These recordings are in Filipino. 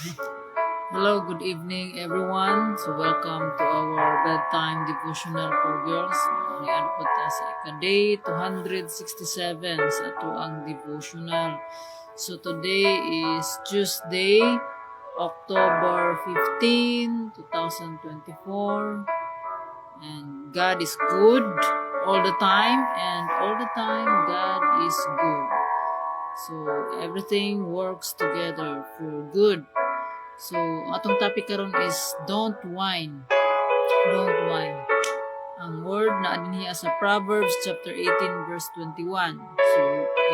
Hello, good evening everyone. So welcome to our bedtime devotional for girls. Ngayon po tayo sa day 267 sa atuang devotional. So today is Tuesday, October 15, 2024. And God is good all the time, and all the time God is good. So everything works together for good. So, atong topic karon is don't whine. Don't whine. Ang word na adinhiya sa Proverbs chapter 18 verse 21. So,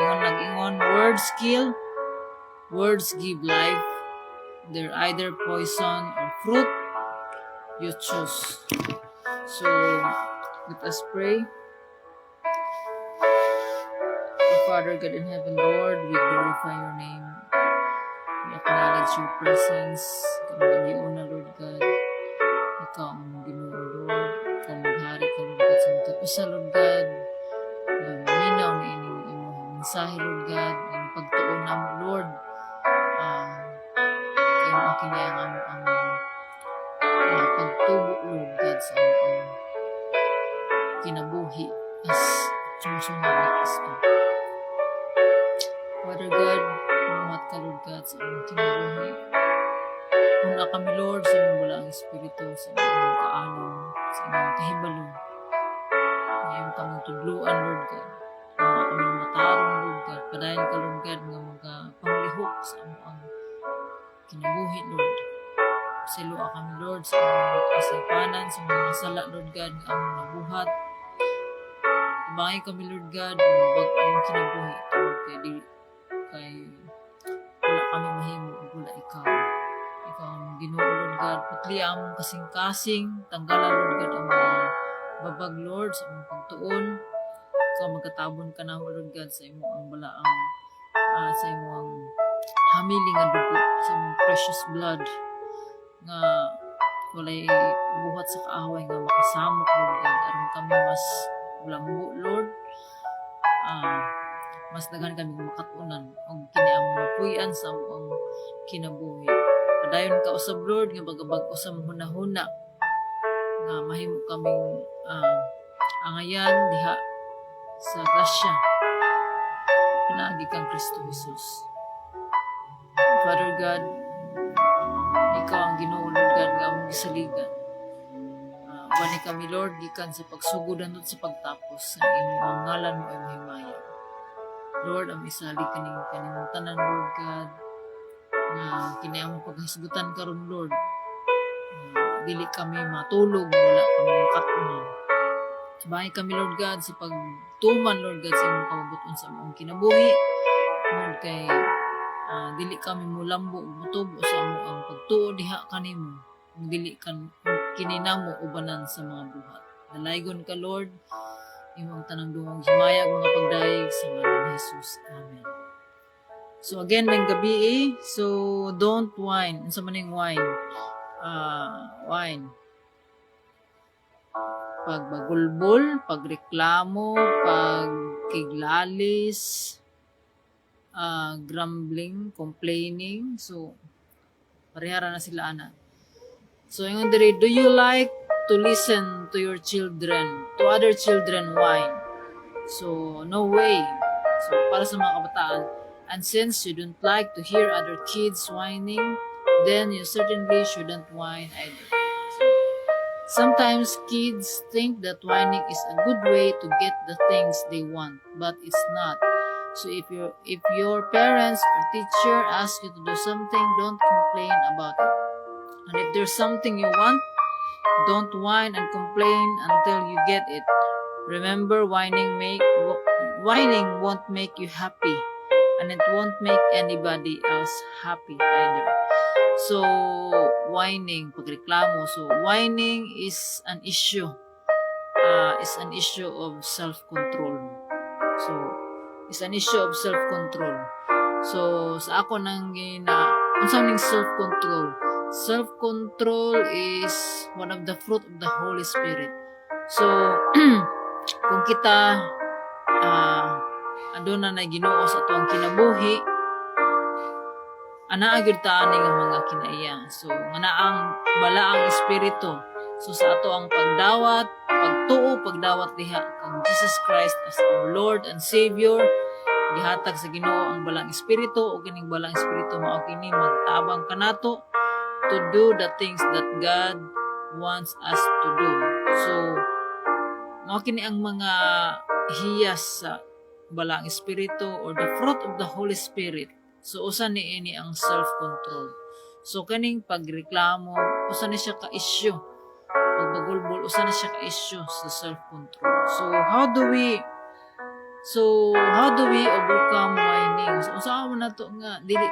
ingon nag-ingon, words kill, words give life. They're either poison or fruit. You choose. So, let us pray. Our Father God in heaven, Lord, we glorify your name. We acknowledge your presence. Ikaw ang Ginoo, Lord God. Ikaw ang Ginoo, Lord. Ikaw ang maghari ka, Lord God, sa mga usa, Lord God. Minaw na ining imong mensahe, Lord God. Ang pagtuon na mo, Lord. Kaya makinayang ang pagtubo, Lord God, sa among kinabuhi as sumusunod ni Kristo. Father God, salamat ka, Lord God, sa aming kinabuhi. Una kami, Lord, sa imong bulaang Espiritu, sa imong kaalon, sa imong kahibalo. Ngayon kami tudluan, Lord God. Mga kami matarong, Lord God. Padayon ka, Lord God, nga panglihok sa among kinabuhi, Lord. Silua kami, Lord, sa among kasaypanan, sa mga sala, Lord God, nga among nabuhat. Tabangay kami, Lord God, ang kinabuhi, Lord, kay wala kami mahimo, wala ikaw. Ikaw ang Ginoo, Lord God. Putli ang kasing-kasing. Tanggalan, Lord God, ang mga babag, Lord, sa imong pagtuon. Ikaw magkatabon ka na, Lord God, sa imong ang balaang, sa imong hamiling nga dugo, sa imong precious blood, nga walay buhat sa kaaway nga makasamok, Lord God. Aron kami mas lambo, Lord. Mas daghan kami makatunan og kini ang mapuy-an sa among kinabuhi. Padayon ka usab, Lord, nga bagabag usab hunahuna nga mahimo kaming angayan diha sa grasya pinaagi kang Kristo Jesus. Father God, ikaw ang Ginoo, Lord God, nga among gisaligan. Bani kami, Lord, gikan sa pagsugodan at sa pagtapos sa imong ngalan mo ay mahimaya. Lord, ang isali kaning tanan, Lord God, na kini among paghisgutan karon, Lord. Dili kami matulog, wala kami makatunan. Sabay kami, Lord God, sa pagtuman, Lord God, sa imong kabubuton sa among kinabuhi. Lord, kay dili kami mulambo mutubo sa among pagtuo diha kanimo. Dili kan kininamo ubanan sa mga buhat. Dalaygon ka, Lord, imong tanang dungog himayag mga pagdayeg sa ngalan ni Jesus. Amen. So again, may gabi so don't whine. Unsa man ning whine? Whine. Pagbagulbol, pagreklamo, pagkiglalis, grumbling, complaining. So parehara na sila ana. So, yung diri, do you like to listen to your children, to other children whine? So, no way. So, para sa mga kabataan. And since you don't like to hear other kids whining, then you certainly shouldn't whine either. So, sometimes kids think that whining is a good way to get the things they want, but it's not. So, if your parents or teacher ask you to do something, don't complain about it. And if there's something you want, don't whine and complain until you get it. Remember, whining won't make you happy, and it won't make anybody else happy either. So, whining, pagreklamo. So, whining is an issue. Is an issue of self-control. So, it's an issue of self-control. So, sa ako nang unsa ning self-control? Self-control is one of the fruit of the Holy Spirit. So, kung kita aduna na Ginoo sa tuwang kinabuhi, anaa gyud ta ani nga mga kinaiya. So nganaang balaang espiritu. So sa ato ang pagdawat, pagtuo, pagdawat diha kang Jesus Christ as our Lord and Savior, gihatag sa Ginoo ang balang espiritu o kining balang espiritu mao kini magtabang kanato to do the things that God wants us to do. So mao kini ang mga hiyas sa balang espiritu or the fruit of the Holy Spirit. So usa niini ang self-control. So kaning pagreklamo usa ni siya ka issue. Pagbagulbol usa na siya ka issue sa self-control. So how do we overcome whining? So usa man nato nga dili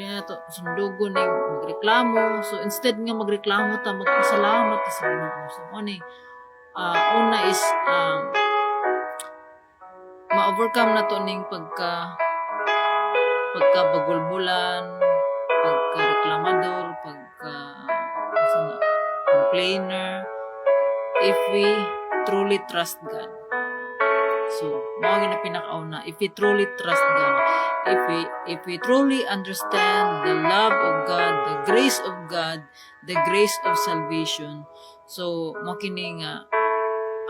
na to sundugon ning magreklamo. So instead nga magreklamo ta magpasalamat ta sa Ginoo. So una is ma-overcome na to ning pagkabagulbulan, pagkareklamador, complainer, if we truly trust God. So, mao gyud na pinakauna, if we truly trust God, if we truly understand the love of God, the grace of God, the grace of salvation. So, mao kini nga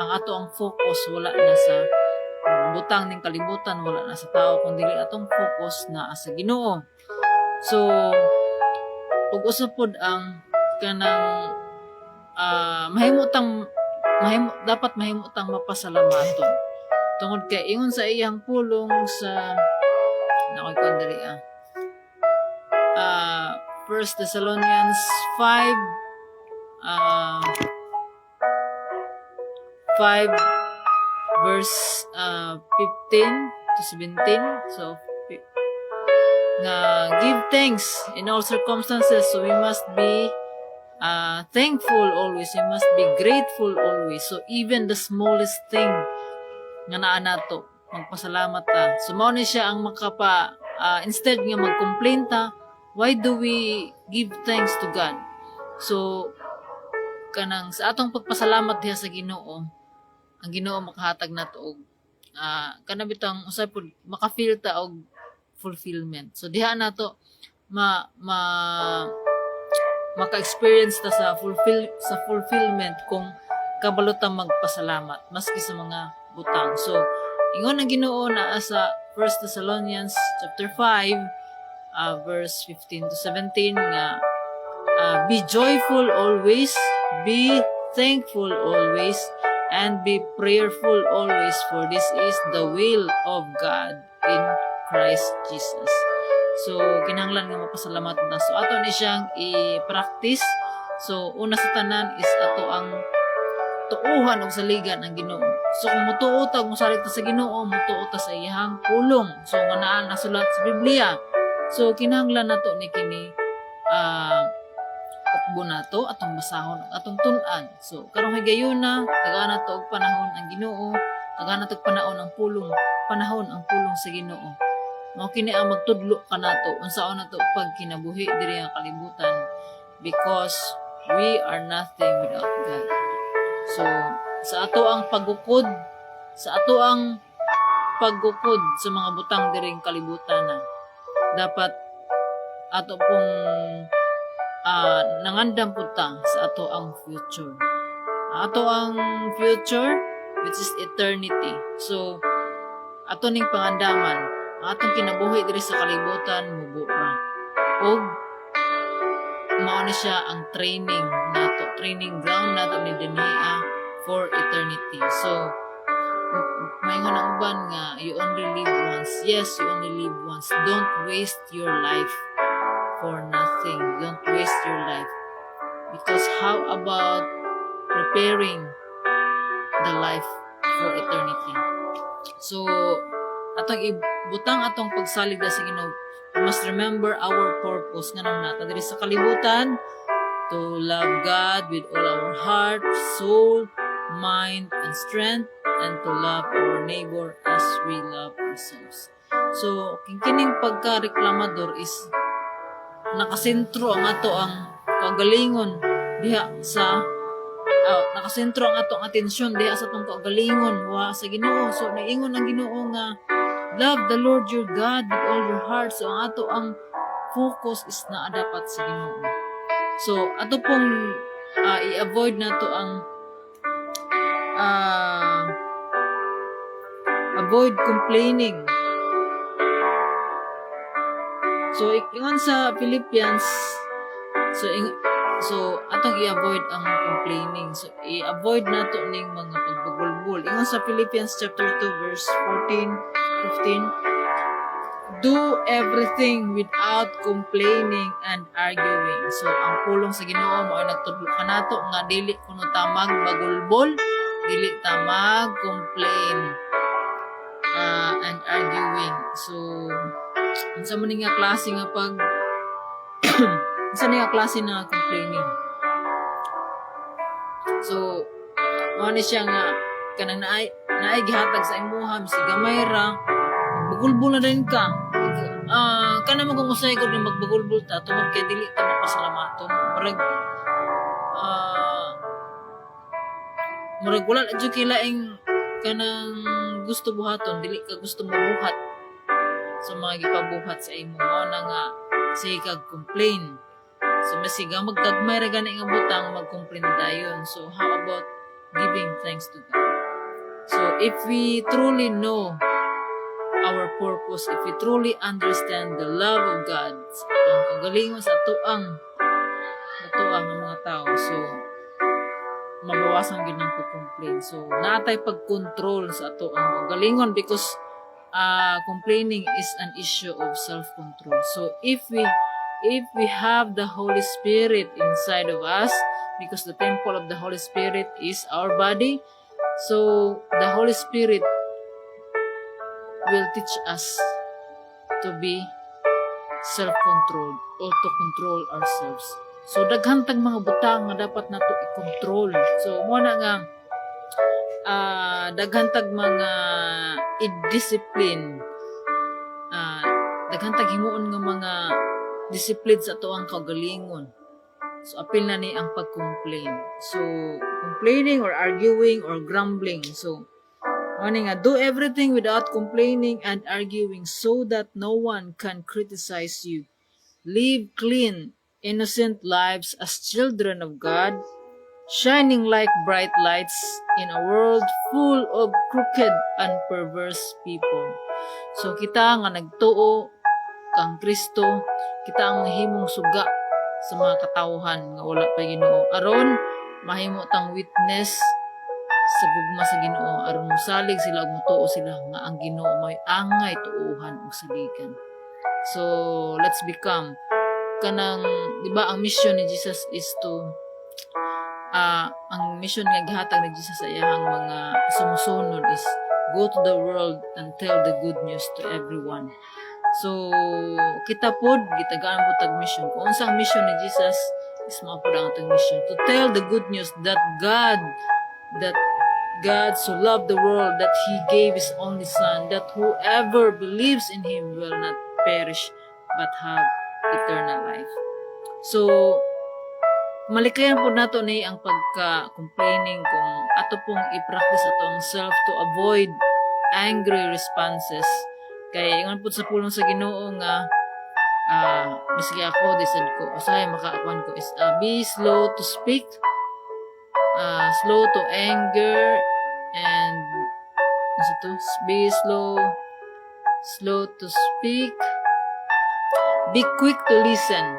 ang ato ang focus wala na sa butang ning kalibutan, wala na sa tao kundi atong focus na sa Ginoo. So, ug usab pod ang kanang dapat mahimutang mapasalamaton tungod kay ingon sa iyang pulong sa nakoy diri 1 Thessalonians 5 verse 15 to 17. So nga give thanks in all circumstances. So we must be thankful always. We must be grateful always. So even the smallest thing nga naa nato magpasalamat ta. So mao ni siya ang instead nga mag-complain ta, why do we give thanks to God? So kanang sa atong pagpasalamat diha sa Ginoo, ang Ginoo makahatag nato og kana bitang usay pud maka-feel ta og fulfillment. So diha nato maka-experience ta sa fulfillment kung kabalo ta magpasalamat maski sa mga butang. So ingon ang Ginoo na sa 1 Thessalonians chapter 5 verse 15 to 17 nga be joyful always, be thankful always, and be prayerful always, for this is the will of God in Christ Jesus. So, kinahanglan nga mapasalamat na. So, ato ni siyang i-practice. So, una sa tanan is ato ang tuuhan o saligan ang Ginoo. So, kung mutuo ta, kung salit ta sa Ginoo, mutuo ta sa iyang pulong. So, nganaan nasulat sa Biblia. So, kinahanglan nato ni kini ukbo nato atong basahon atong tun-an. So karong higayon na tagaan nato og panahon ang Ginoo, tagaan nato og panahon ang pulong sa Ginoo. Mao kini ang magtudlo kanato unsaon nato pag kinabuhi diri nga kalibutan, because we are nothing without God. So sa ato ang paggukod sa mga butang diri nga kalibutan na dapat ato pong nangandam po ta sa ato ang future. Ato ang future, which is eternity. So, ato ning pangandaman, ang atong kinabuhi diri sa kalibutan, mubura. O, mao na siya ang training ground nato ni Denia for eternity. So, may nga nang uban nga, you only live once. Yes, you only live once. Don't waste your life for nothing. Don't waste your life, because how about preparing the life for eternity? So atong ibutang atong pagsalig sa Ginoo, we must remember our purpose nga nang nata diri sa kalibutan, to love God with all our heart, soul, mind, and strength, and to love our neighbor as we love ourselves. So kining pagka-reklamador is nakasentro ang ato ang kagalingon diha sa nakasentro ang ato ang atensyon diha sa atong kagalingon wa sa Ginoo. So naingon ang Ginoo nga love the Lord your God with all your heart. So ang ato ang focus is naa dapat sa Ginoo. So ato pong i-avoid na to ang avoid complaining. So ingon sa Philippians, so atong i-avoid ang complaining. So i-avoid nato ning mga pagbagulbul. Ingon sa Philippians chapter 2 verse 14, 15, do everything without complaining and arguing. So ang pulong sa Ginoo mo ay nagtudlo kanato nga dili kuno ta magbagulbol, dili ta mag-complain and arguing. So unsa man nga klase nga pag unsa nga klase na complaining. So mao ni siya nga kanang naay gihatag sa imuha bisig gamay ra magbagulbol na din ka. Kana mo kung usay ko din magbagulbol ta tungod kay dili ta mapasalamaton. Murag wala na jud kilaing kanang gusto buhaton, dili ka gusto mabuhat sa mga gipabuhat sa imo. Mao na nga sige kag complain. So masiga magkagmay ra gani nga butang mag-complain dayon. So how about giving thanks to God? So if we truly know our purpose, if we truly understand the love of God, ang kagalingon sa atuang mga tao, so mabawasan gid nang complain. So naatay pag-control sa atuang kagalingon because complaining is an issue of self-control. So if we have the Holy Spirit inside of us, because the temple of the Holy Spirit is our body, so the Holy Spirit will teach us to be self-controlled or to control ourselves. So daghang tag mga butang nga dapat nato i-control. So mo na nga daghang tag mga i-discipline, daghang tag himuon nga mga discipline sa ato ang kagalingon. So apil na ni ang pag-complain. So complaining or arguing or grumbling. So morning nga, do everything without complaining and arguing so that no one can criticize you. Live clean, innocent lives as children of God, shining like bright lights in a world full of crooked and perverse people. So kita nga nagtuo kang Kristo, kita ang mahimong suga sa mga katawhan nga wala pa Ginoo. Aron mahimo tang witness sa gugma sa Ginoo, aron mosalig sila ug motuo sila nga ang Ginoo mo'y angay tuuhan ug saligan. So let's become kanang, di ba ang mission ni Jesus is to ang mission nga gihatag ni Jesus sa iyang mga sumusunod is go to the world and tell the good news to everyone. So kita pod gitagaan po tag mission. Kung unsang mission ni Jesus is mao pod ang atong mission, to tell the good news that God so loved the world that He gave His only Son, that whoever believes in Him will not perish but have eternal life. So malikayan po nato ni ang pagka-complaining kung ato pong i-practice ato ang self to avoid angry responses. Kaya ingon po sa pulong sa Ginoo nga maski ako disad ko usahay makaakuan ko is be slow to speak, slow to anger, and be slow to speak, be quick to listen.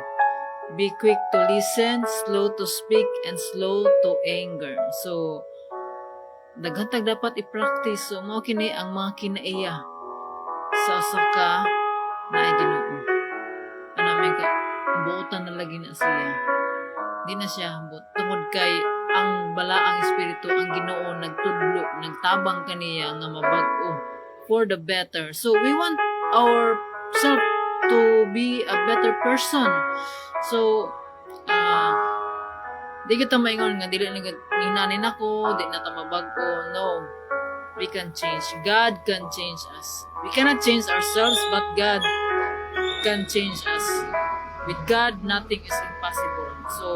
Be quick to listen, slow to speak, and slow to anger. So daghang dapat i-practice. So mao kini ang mga kinaiya sa saka na Ginoo. Anamin ka buotan na lagi na siya. Di na siya hambot tungod kay ang balaang espiritu ang Ginoo nagtudlo, nagtabang kaniya nga mabag-o for the better. So we want ourselves to be a better person. So di kita maingon nga dili ni nako, di na ta mabag-o. No. We can change. God can change us. We cannot change ourselves, but God can change us. With God, nothing is impossible. So,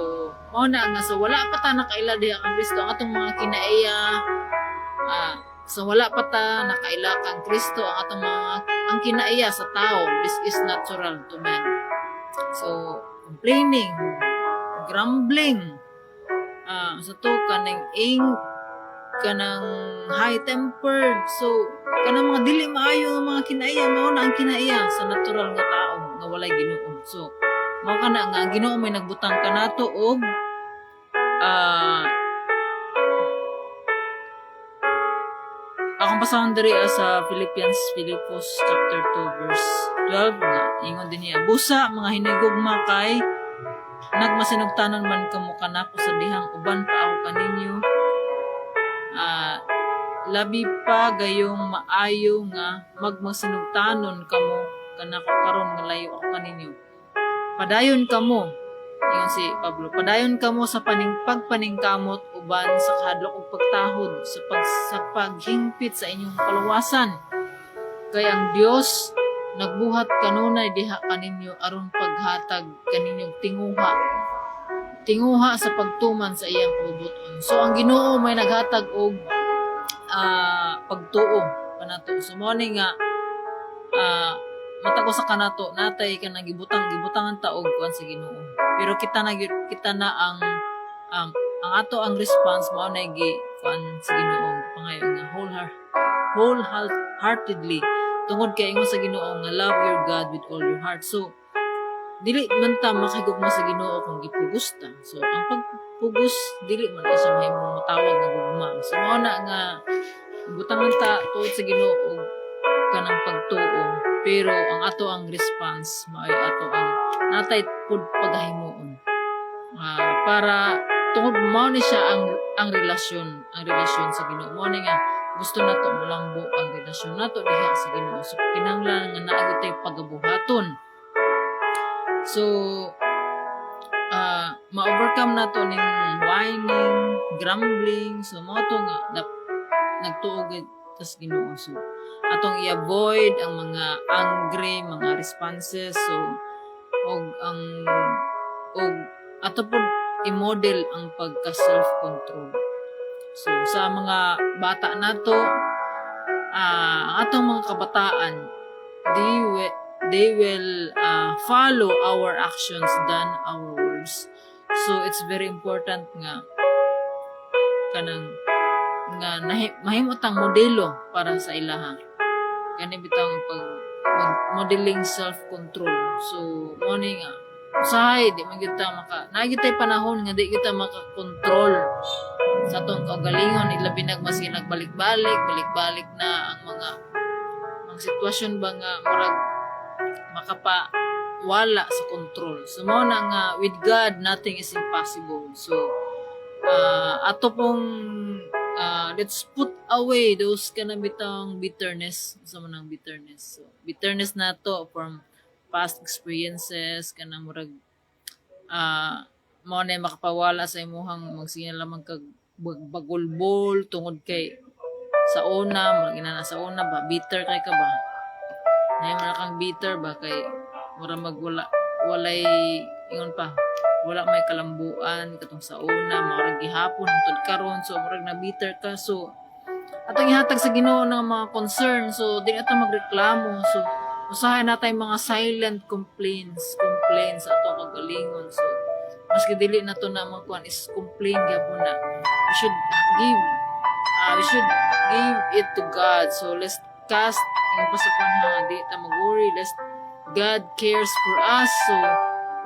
mao na nga, so wala pa ta nakaila diha kang Kristo. Ang atong mga kinaiya, so wala pa ta nakaila kang Kristo. Ang atong mga, ang kinaiya sa tao, this is natural to man. So complaining, grumbling, sa to kanang high-tempered. So kanang mga dili maayo nga mga kinaiya, mao na ang kinaiya sa natural nga tao nga walay Ginoo. So mao kana nga ang Ginoo may nagbutang kanato og akong basahon diri sa Filipos chapter 2 verse 12 nga ingon din niya, busa mga hinigugma kay nagmasinugtanon man kamo kanako sa dihang uban pa ako kaninyo. Labi pa gayong maayo nga magmasinugtanon kamo kanako karon nga layo ako kaninyo. Padayon kamo, ingon si Pablo, padayon kamo sa pagpaningkamot uban sa kahadlok ug pagtahod sa paghingpit sa inyong kaluwasan. Kay ang Dios nagbuhat kanunay diha kaninyo aron paghatag kaninyong tinguha sa pagtuman sa iyang kabubuton. So ang Ginoo may naghatag og pagtuo kanato. So mo ni nga matag sa kanato natay kanang gibutangan ta og kuan sa Ginoo. Pero kita na ang ato ang response mao na gi kuan sa Ginoo pangayo nga wholeheartedly tungod kay ingon sa Ginoo nga love your God with all your heart. So dili man ta makigugma sa Ginoo kung gipugos ta. So ang pagpugos dili man siya mahimong matawag nga gugma. So mao na nga butangan ta tuod sa Ginoo og kanang pagtuo. Pero ang ato ang response mao ato ang natay pud paghimuon. Para tungod mao ni siya ang relasyon sa Ginoo. Mao ni nga gusto nato molambo ang relasyon nato diha sa Ginoo. So kinahanglan nga naa tay pagabuhaton. So ma-overcome nato ning whining, grumbling. So mao to nga nagtuog tas Ginoo. So atong i-avoid ang mga angry, mga responses. So og ato pud i-model ang pagka self-control. So sa mga bata nato, ang atong mga kabataan, they will follow our actions than our words. So it's very important nga kanang nga mahimot ang modelo para sa ilaha. Kani bitang modeling self-control. So mo ni nga usahay di man kita naagitay panahon nga di kita makakontrol sa atong kaugalingon, ilabi maski balik-balik na ang mga sitwasyon ba nga murag makapawala sa control. So mao na nga with God nothing is impossible. So ato pong let's put away those kanang bitang bitterness. Sa manang bitterness. So bitterness nato from past experiences kanang murag mao na makapawala sa imuhang magsinya lamang kag bagulbol tungod kay sa una murag inana sa una ba bitter kay ka ba nay man kang bitter ba kay murag walay ingon pa wala may kalambuan katong sa una murag gihapon hangtod karon so murag na bitter ka. So atong ihatag sa Ginoo ng mga concern. So di ato magreklamo. So usahay natay mga silent complaints sa ato kagalingon. So maski dili na to na mga kuan is complain gyapon na we should give it to God. So let's cast yung pasapan ha di ta mag-worry, lest God cares for us. So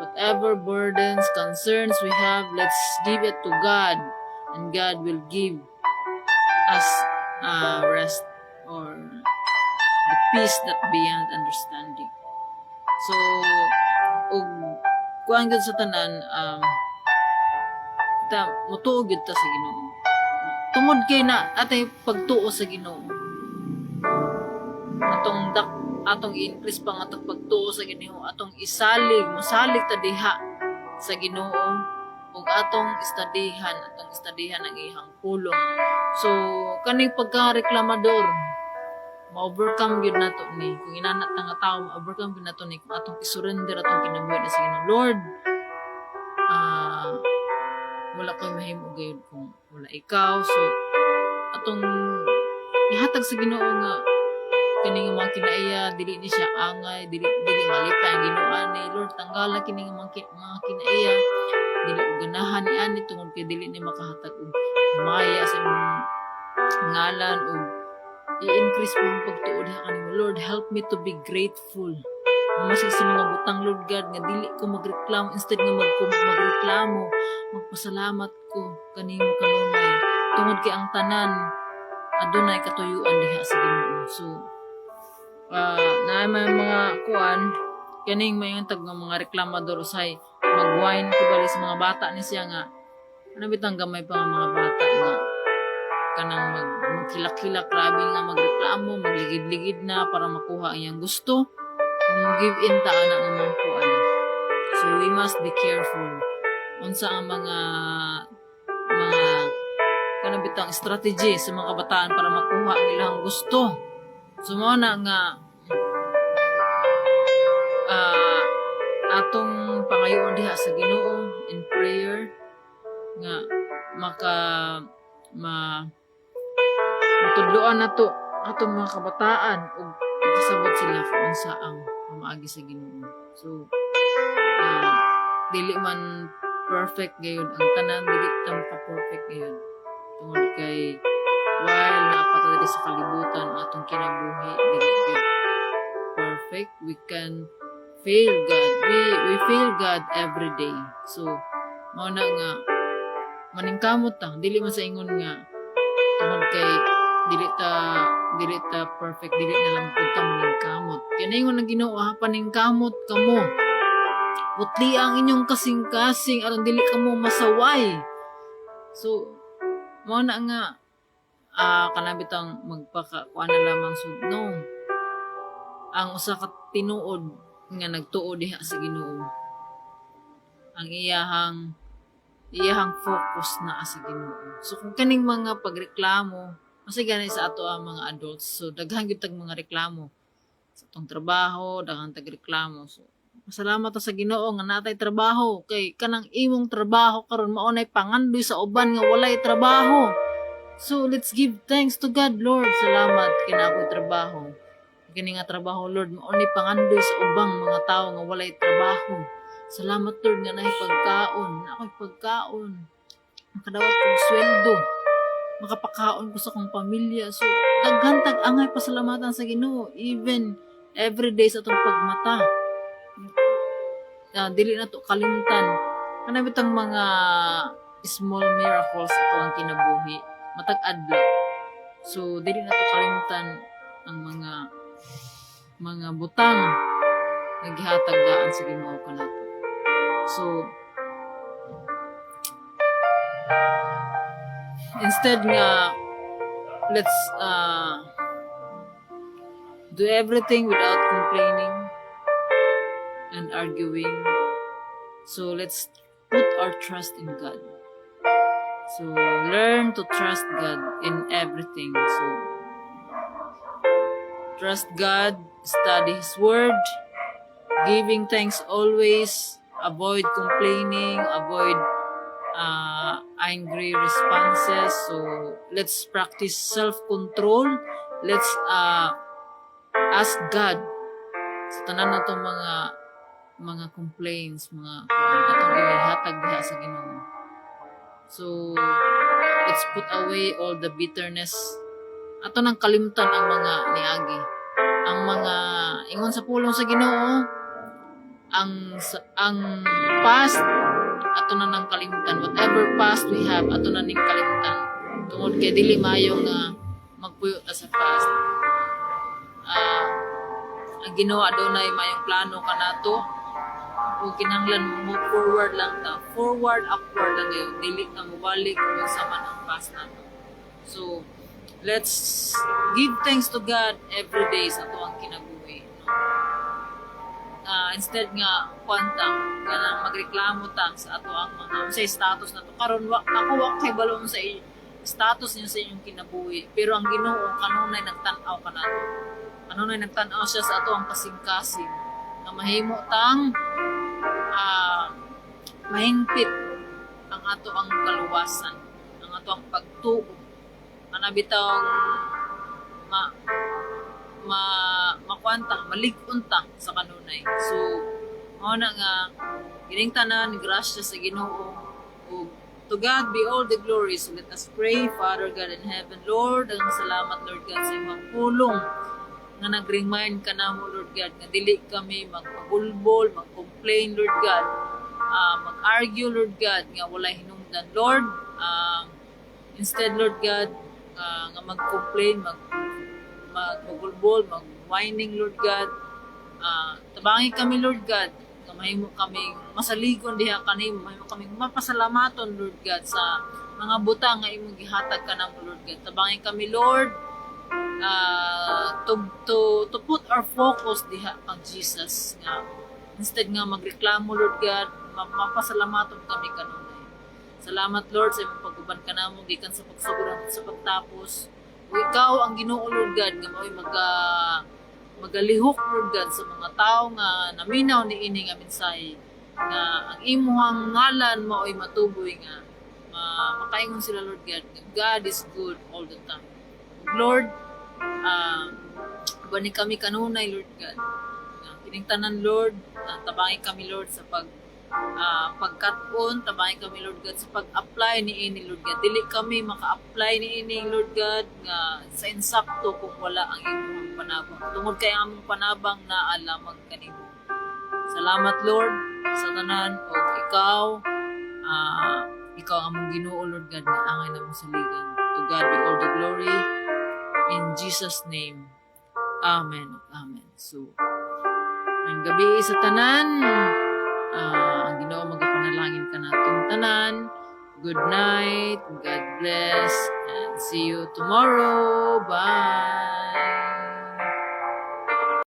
whatever burdens, concerns we have, let's give it to God, and God will give us rest or the peace that beyond understanding. So og kuan gud sa tanan kita motuog gud ta sa Ginoo. Tungod kay na atay pagtuo sa Ginoo. Atong i-increase pa nga atong pagtuo sa Ginoo, atong mosalig ta diha sa Ginoo ug atong istadihan ang iyang pulong. So kaning pagka-reklamador ma-overcome gyud nato ni kung inana ta nga tawo ma-overcome gyud nato ni kung atong i-surrender atong kinabuhi sa Ginoo. Lord, wala ko'y mahimo gayud kung wala ikaw. So atong ihatag sa Ginoo nga kini nga mga kinaiya dili ni siya angay, dili malipay ang Ginoo ani. Lord, tanggalan kini nga mga kinaiya dili ganahan ni ani tungod kay dili ni makahatag og maya sa imong ngalan ug i-increase mo ang pagtuo diha kanimo. Lord, help me to be grateful. Mamasig sa mga butang, Lord God, nga dili ko magreklamo, instead nga magreklamo, magpasalamat ko kanimo kanunay tungod kay ang tanan adunay katuyuan diha sa Ginoo. So na may mga kuan kaning mayon tag mga reklamador usay magwine kibali sa mga bata ni siya nga ano bitang gamay pa nga mga bata nga kanang magkilak-kilak grabe nga magreklamo, magligid-ligid na para makuha ang iyang gusto. Kung give in ta ana nga mga kuan. So we must be careful unsa ang mga kanang bitang strategy sa mga kabataan para makuha ang ilang gusto. So mao na nga atong pangayoon diha sa Ginoo in prayer nga matudloan nato atong mga kabataan ug makasabot sila kung unsa ang pamaagi sa Ginoo. So dili man perfect gayud ang tanan, dili ta maka-perfect gayud tungod kay while naapata sa kalibutan atong kinabuhi dili gyud perfect. We can fail God. We fail God every day. So mao na nga maningkamot ta, dili man sa ingon nga tungod kay dili ta perfect, dili na lang pud ta maningkamot. Kaya ingon ang Ginoo, paningkamot kamo. Putli ang inyong kasing-kasing aron dili kamo masaway. So mao na nga kanabitang magpakakuan na lamang sudno. Ang usa ka tinuod nga nagtuo diha sa Ginoo, ang iyahang focus na sa Ginoo. So kung kaning mga pagreklamo kasi ganay sa ato ang mga adults, so daghan gyud tag mga reklamo sa atong trabaho, daghan tag reklamo. So masalamat ta sa Ginoo nga natay trabaho, kay kanang imong trabaho karon mao nay pangandoy sa uban nga walay trabaho. So let's give thanks to God. Lord, salamat kay na ako'y trabaho. Kini nga trabaho, Lord, mao ni pangandoy sa ubang mga tawo nga walay trabaho. Salamat, Lord, nga naay pagkaon. Ako'y pagkaon. Makadawat kong sweldo. Makapakaon ko sa kong pamilya. So daghan tag angay pasalamatan sa Ginoo, even every day sa atong pagmata. Dili na to kalimtan. Kana bitang mga small miracles ato ang kinabuhi matag adlaw. So dili na to kalimtan ang mga butang naghihatag daan sa Ginoo kanato. So instead nga let's do everything without complaining and arguing. So let's put our trust in God. So learn to trust God in everything. So trust God, study His Word, giving thanks always, avoid complaining, avoid angry responses. So let's practice self-control. Let's ask God sa tanan natong mga complaints, mga atong ihatag diha sa Ginoo. So let's put away all the bitterness. Ato nang kalimtan ang mga niagi, ang mga ingon sa pulong sa Ginoo, ang past ato na nang kalimtan. Whatever past we have, ato na ning kalimtan. Tungod kay dili maayo nga magpuyo ta sa past. Ang Ginoo adunay mayong plano kanato. O kinahanglan move forward lang ta. Forward, upward lang yun. Dili na mubalik kung sa man ang past nato. So let's give thanks to God every day sa ato ang kinabuhi. Instead nga kwantang ganang magreklamo ta sa ato ang mga sa status nato karon ako wa kay balon sa status niyo sa inyong kinabuhi, pero ang Ginoo kanunay nagtan-aw kanato. Kanunay nagtan-aw siya sa ato ang kasing-kasing nga mahimo tang mahingpit ang ato ang kaluwasan, ang ato ang pagtuo. Kanabitang makuanta, maligunta sa kanunay. So, mao na nga gining tanan grasya sa Ginoo. Ug to God be all the glory. So let us pray. Father God in heaven, Lord, ang salamat Lord God sa imong pulong nga nag-remind ka namo Lord God nga dili kami magpagulbol, mag-complain Lord God, mag-argue Lord God nga walay hinungdan Lord. Instead Lord God, nga mag-complain, magulbol, mag-whining Lord God. Tabangi kami Lord God, nga mahimo kaming masaligon diha kanimo, mahimo kaming mapasalamaton Lord God sa mga butang nga imong gihatag kanamo Lord God. Tabangi kami Lord, to put our focus diha kang Jesus, nga instead nga magreklamo Lord God, mapasalamaton kami kanunay. Salamat Lord sa imong pag-uban kanamo gikan sa pagsugod sa pagtapos. O ikaw ang Ginoo Lord God nga mao'y magalihok Lord God sa mga tao nga naminaw ni ini nga mensahe, nga ang imong ngalan mao'y matuboy nga makaingon sila Lord God nga God is good all the time. Lord, bani kami kanunay Lord God. Kining tanan Lord, tabangi kami Lord sa pagkat-on, tabangi kami Lord God sa pag-apply ni ini Lord God. Dili kami maka-apply ni ini Lord God nga sa insakto kung wala ang imong panabang. Tungod kay among panabang na alamang kanimo. Salamat Lord sa tanan o ikaw ang among Ginoo Lord God nga angay namong saligan. To God be all the glory in Jesus name. Amen. Amen. So, ang gabi sa tanan, ang Ginoo magapanalangin ka natong tanan. Good night, God bless, and see you tomorrow. Bye!